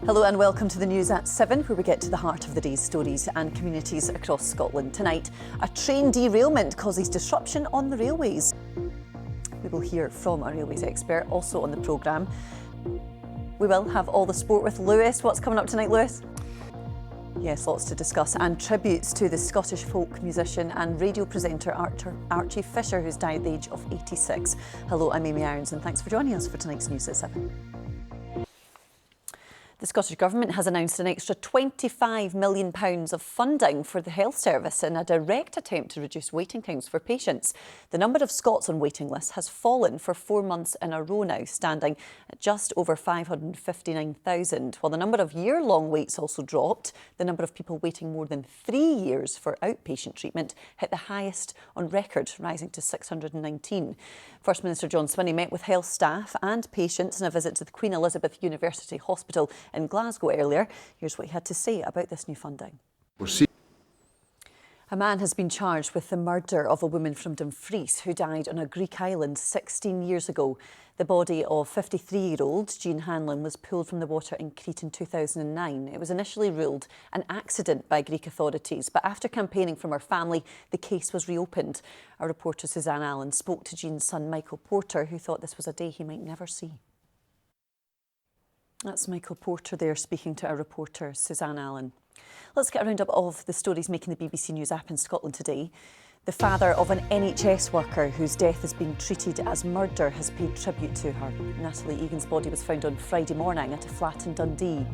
Hello and welcome to the news at 7, where we get to the heart of the day's stories and communities across Scotland. Tonight, a train derailment causes disruption on the railways. We will hear from a railways expert also on the programme. We will have all the sport with Lewis. What's coming up tonight, Lewis? Yes, lots to discuss, and tributes to the Scottish folk musician and radio presenter Archie Fisher, who's died at the age of 86. Hello, I'm Amy Irons and thanks for joining us for tonight's news at 7. The Scottish Government has announced an extra £25 million of funding for the health service in a direct attempt to reduce waiting times for patients. The number of Scots on waiting lists has fallen for 4 months in a row now, standing at just over 559,000, while the number of year-long waits also dropped. The number of people waiting more than 3 years for outpatient treatment hit the highest on record, rising to 619. First Minister John Swinney met with health staff and patients in a visit to the Queen Elizabeth University Hospital in Glasgow earlier. Here's what he had to say about this new funding. A man has been charged with the murder of a woman from Dumfries who died on a Greek island 16 years ago. The body of 53-year-old Jean Hanlon was pulled from the water in Crete in 2009. It was initially ruled an accident by Greek authorities, but after campaigning from her family, the case was reopened. Our reporter Suzanne Allen spoke to Jean's son Michael Porter, who thought this was a day he might never see. That's Michael Porter there speaking to our reporter Suzanne Allen. Let's get a roundup of the stories making the BBC News app in Scotland today. The father of an NHS worker whose death is being treated as murder has paid tribute to her. Natalie Egan's body was found on Friday morning at a flat in Dundee.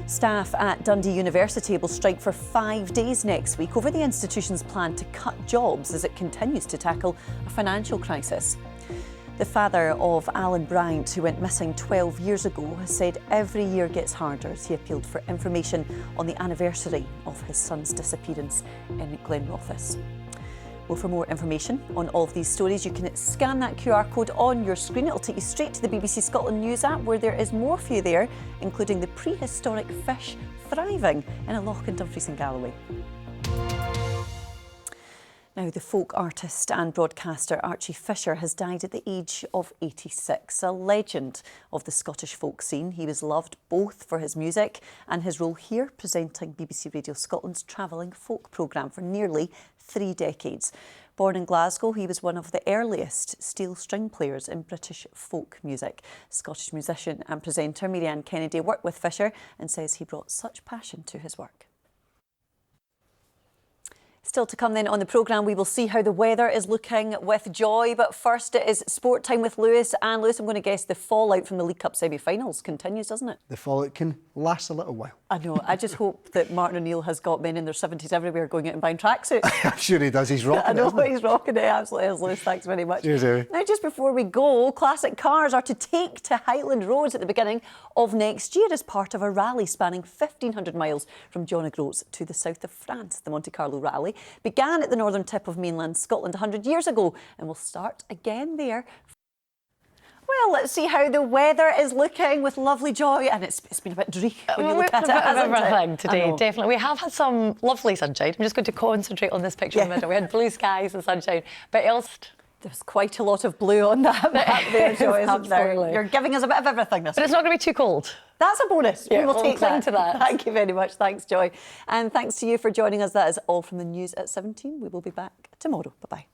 Staff at Dundee University will strike for 5 days next week over the institution's plan to cut jobs as it continues to tackle a financial crisis. The father of Alan Bryant, who went missing 12 years ago, has said every year gets harder as he appealed for information on the anniversary of his son's disappearance in Glenrothes. Well, for more information on all of these stories, you can scan that QR code on your screen. It'll take you straight to the BBC Scotland News app, where there is more for you there, including the prehistoric fish thriving in a loch in Dumfries and Galloway. Now, the folk artist and broadcaster Archie Fisher has died at the age of 86, a legend of the Scottish folk scene. He was loved both for his music and his role here presenting BBC Radio Scotland's travelling folk programme for nearly 3 decades. Born in Glasgow, he was one of the earliest steel string players in British folk music. Scottish musician and presenter Marianne Kennedy worked with Fisher and says he brought such passion to his work. Still to come then on the programme, we will see how the weather is looking with Joy. But first it is sport time with Lewis. And Lewis, I'm going to guess the fallout from the League Cup semi-finals continues, doesn't it? The fallout can last a little while. I know. I just hope that Martin O'Neill has got men in their 70s everywhere going out and buying tracksuits. I'm sure he does. He's rocking it. I know, he's rocking it. Absolutely is, Lewis. Thanks very much. Cheers, Amy. Now, just before we go, classic cars are to take to Highland Roads at the beginning of next year as part of a rally spanning 1,500 miles from John O'Groats to the south of France. The Monte Carlo Rally began at the northern tip of mainland Scotland 100 years ago and will start again there. Well, let's see how the weather is looking with lovely Joy, and it's been a bit dreary when you look at it, hasn't it? Everything today, definitely. We have had some lovely sunshine. I'm just going to concentrate on this picture in the middle. We had blue skies and sunshine, but else there's quite a lot of blue on that map there, Joy, isn't there? You're giving us a bit of everything this week. But it's not going to be too cold. That's a bonus. Yeah, we will take to that. Thank you very much. Thanks, Joy. And thanks to you for joining us. That is all from the news at 17. We will be back tomorrow. Bye-bye.